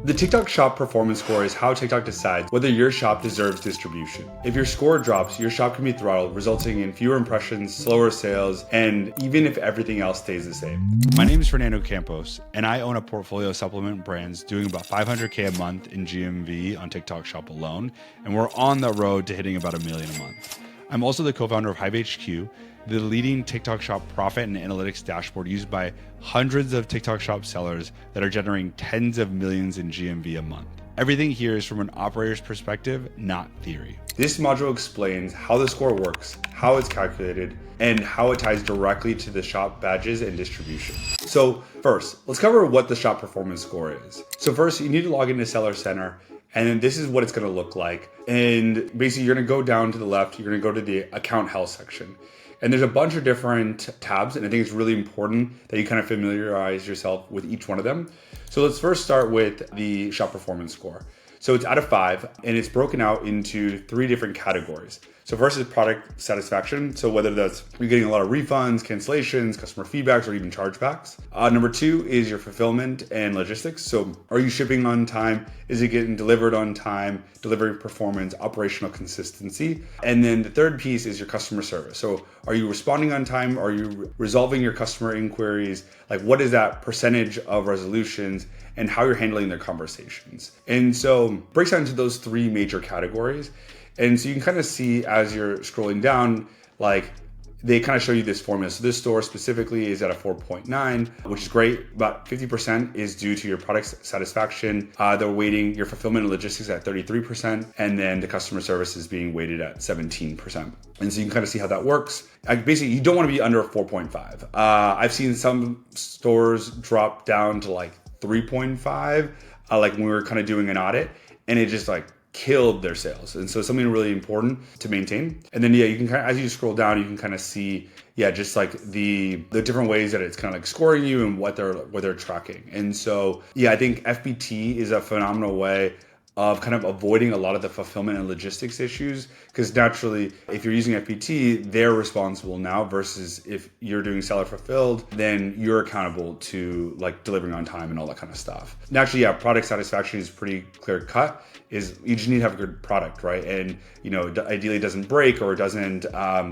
The TikTok Shop Performance Score is how TikTok decides whether your shop deserves distribution. If your score drops, your shop can be throttled, resulting in fewer impressions, slower sales, and even if everything else stays the same. My name is Fernando Campos, and I own a portfolio of supplement brands doing about $500K a month in GMV on TikTok Shop alone, and we're on the road to hitting about $1 million a month. I'm also the co-founder of Hive HQ, the leading TikTok Shop profit and analytics dashboard used by hundreds of TikTok Shop sellers that are generating tens of millions in GMV a month. Everything here is from an operator's perspective, not theory. This module explains how the score works, how it's calculated, and how it ties directly to the shop badges and distribution. So first, let's cover what the shop performance score is. So first, you need to log into Seller Center, and then this is what it's gonna look like. And basically, you're gonna go down to the left, you're gonna go to the account health section. And there's a bunch of different tabs, and I think it's really important that you kind of familiarize yourself with each one of them. So let's first start with the shop performance score. So it's out of 5, and it's broken out into 3 different categories. So first is product satisfaction. So whether that's you're getting a lot of refunds, cancellations, customer feedbacks, or even chargebacks. Number 2 is your fulfillment and logistics. So are you shipping on time? Is it getting delivered on time? Delivery performance, operational consistency. And then the third piece is your customer service. So are you responding on time? Are you resolving your customer inquiries? Like what is that percentage of resolutions and how you're handling their conversations? And so it breaks down into those 3 major categories. And so you can kind of see as you're scrolling down, like they kind of show you this formula. So this store specifically is at a 4.9, which is great. About 50% is due to your product satisfaction. They're weighting your fulfillment and logistics at 33%, and then the customer service is being weighted at 17%. And so you can kind of see how that works. Basically, you don't want to be under a 4.5. I've seen some stores drop down to like 3.5, like when we were kind of doing an audit, and it just like killed their sales. And so something really important to maintain. And then you can kind of, as you scroll down, you can kind of see, just like the different ways that it's kind of like scoring you and what they're tracking. And so, I think FBT is a phenomenal way of kind of avoiding a lot of the fulfillment and logistics issues, because naturally, if you're using FBT, they're responsible now versus if you're doing seller fulfilled, then you're accountable to like delivering on time and all that kind of stuff. Naturally, product satisfaction is pretty clear cut. Is you just need to have a good product, right? And ideally it doesn't break or it doesn't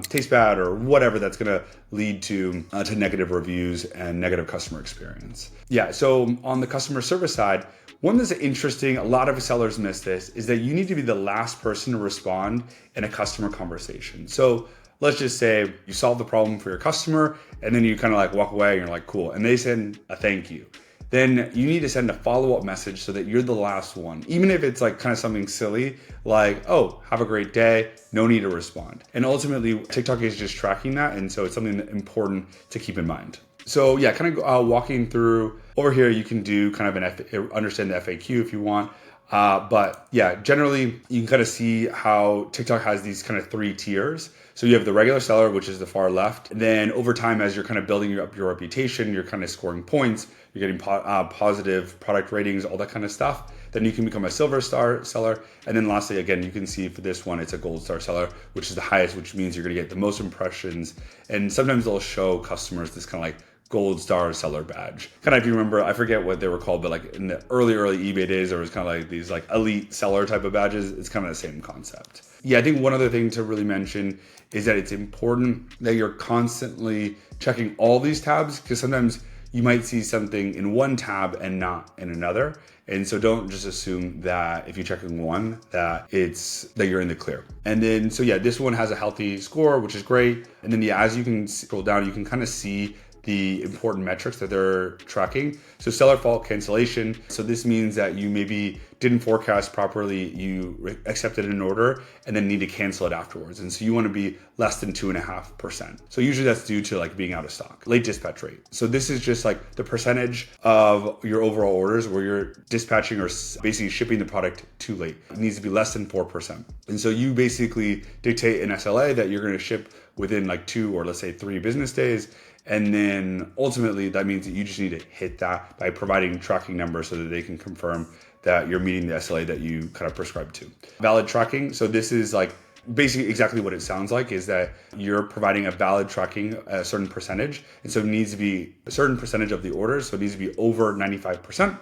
taste bad or whatever that's going to lead to negative reviews and negative customer experience. So on the customer service side, one that's interesting, a lot of sellers miss this, is that you need to be the last person to respond in a customer conversation. So let's just say you solve the problem for your customer and then you kind of like walk away and you're like, cool. And they send a thank you. Then you need to send a follow-up message so that you're the last one. Even if it's like kind of something silly, like, oh, have a great day, no need to respond. And ultimately, TikTok is just tracking that. And so it's something important to keep in mind. So kind of walking through over here, you can do kind of understand the FAQ if you want. But generally you can kind of see how TikTok has these kind of 3 tiers. So you have the regular seller, which is the far left. Then over time, as you're kind of building up your reputation, you're kind of scoring points, you're getting positive product ratings, all that kind of stuff. Then you can become a silver star seller. And then lastly, again, you can see for this one, it's a gold star seller, which is the highest, which means you're going to get the most impressions. And sometimes they'll show customers this kind of like gold star seller badge. Kind of, if you remember, I forget what they were called, but like in the early eBay days, there was kind of like these like elite seller type of badges. It's kind of the same concept. I think one other thing to really mention is that it's important that you're constantly checking all these tabs, because sometimes you might see something in one tab and not in another. And so don't just assume that if you're checking one, that you're in the clear. And then, this one has a healthy score, which is great. And then as you can scroll down, you can kind of see the important metrics that they're tracking. So seller fault cancellation. So this means that you maybe didn't forecast properly, you accepted an order and then need to cancel it afterwards. And so you want to be less than 2.5%. So usually that's due to like being out of stock. Late dispatch rate. So this is just like the percentage of your overall orders where you're dispatching or basically shipping the product too late. It needs to be less than 4%. And so you basically dictate an SLA that you're going to ship within like 2 or let's say 3 business days. And then ultimately that means that you just need to hit that by providing tracking numbers so that they can confirm that you're meeting the SLA that you kind of prescribed to. Valid tracking. So this is like basically exactly what it sounds like, is that you're providing a valid tracking a certain percentage. And so it needs to be a certain percentage of the orders. So it needs to be over 95%.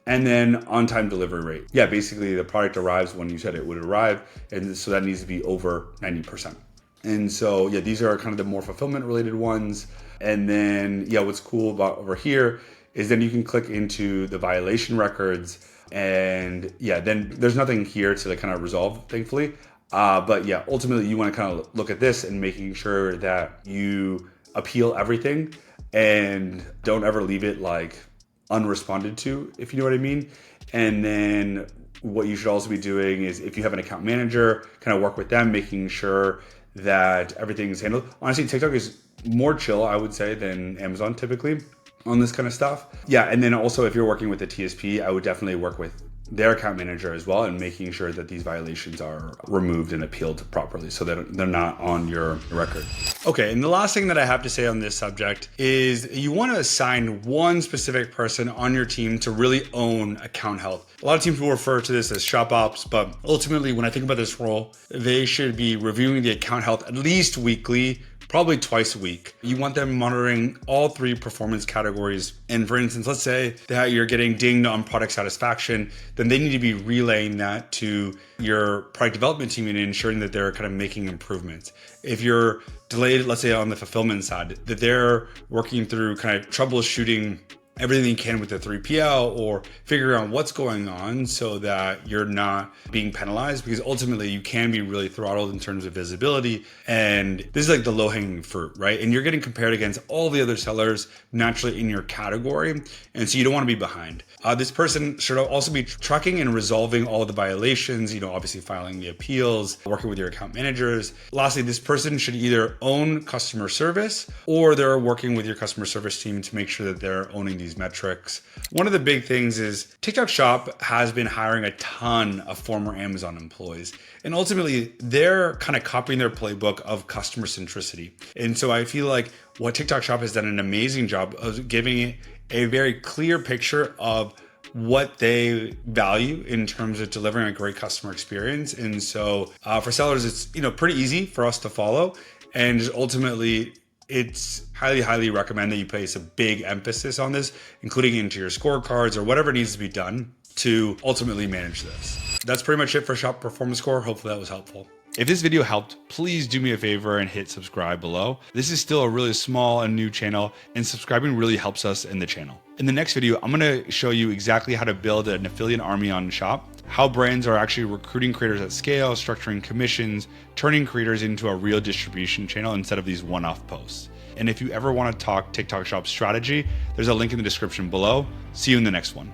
And then on-time delivery rate. Yeah, basically the product arrives when you said it would arrive. And so that needs to be over 90%. And so, yeah, these are kind of the more fulfillment related ones. And then, yeah, what's cool about over here is then you can click into the violation records. And yeah, then there's nothing here to kind of resolve, thankfully. But yeah, ultimately you want to kind of look at this and making sure that you appeal everything and don't ever leave it like unresponded to, if you know what I mean. And then what you should also be doing is, if you have an account manager, kind of work with them, making sure that everything's handled. Honestly, TikTok is more chill, I would say, than Amazon typically on this kind of stuff. Yeah, and then also if you're working with a TSP, I would definitely work with their account manager as well, and making sure that these violations are removed and appealed properly so that they're not on your record. Okay, and the last thing that I have to say on this subject is you want to assign one specific person on your team to really own account health. A lot of teams will refer to this as shop ops, but ultimately when I think about this role, they should be reviewing the account health at least weekly, probably twice a week. You want them monitoring all 3 performance categories. And for instance, let's say that you're getting dinged on product satisfaction, then they need to be relaying that to your product development team and ensuring that they're kind of making improvements. If you're delayed, let's say on the fulfillment side, that they're working through kind of troubleshooting everything you can with the 3PL, or figure out what's going on so that you're not being penalized, because ultimately you can be really throttled in terms of visibility. And this is like the low hanging fruit, right? And you're getting compared against all the other sellers naturally in your category. And so you don't want to be behind. This person should also be tracking and resolving all the violations, obviously filing the appeals, working with your account managers. Lastly, this person should either own customer service, or they're working with your customer service team to make sure that they're owning these metrics. One of the big things is TikTok Shop has been hiring a ton of former Amazon employees, and ultimately they're kind of copying their playbook of customer centricity. And so I feel like what TikTok Shop has done an amazing job of giving a very clear picture of what they value in terms of delivering a great customer experience. And so for sellers, it's pretty easy for us to follow, and just ultimately it's highly recommend that you place a big emphasis on this, including into your scorecards or whatever needs to be done to ultimately manage this. That's pretty much it for Shop Performance Score. Hopefully that was helpful. If this video helped, please do me a favor and hit subscribe below. This is still a really small and new channel, and subscribing really helps us in the channel. In the next video, I'm going to show you exactly how to build an affiliate army on Shop, how brands are actually recruiting creators at scale, structuring commissions, turning creators into a real distribution channel instead of these one-off posts. And if you ever want to talk TikTok Shop strategy, there's a link in the description below. See you in the next one.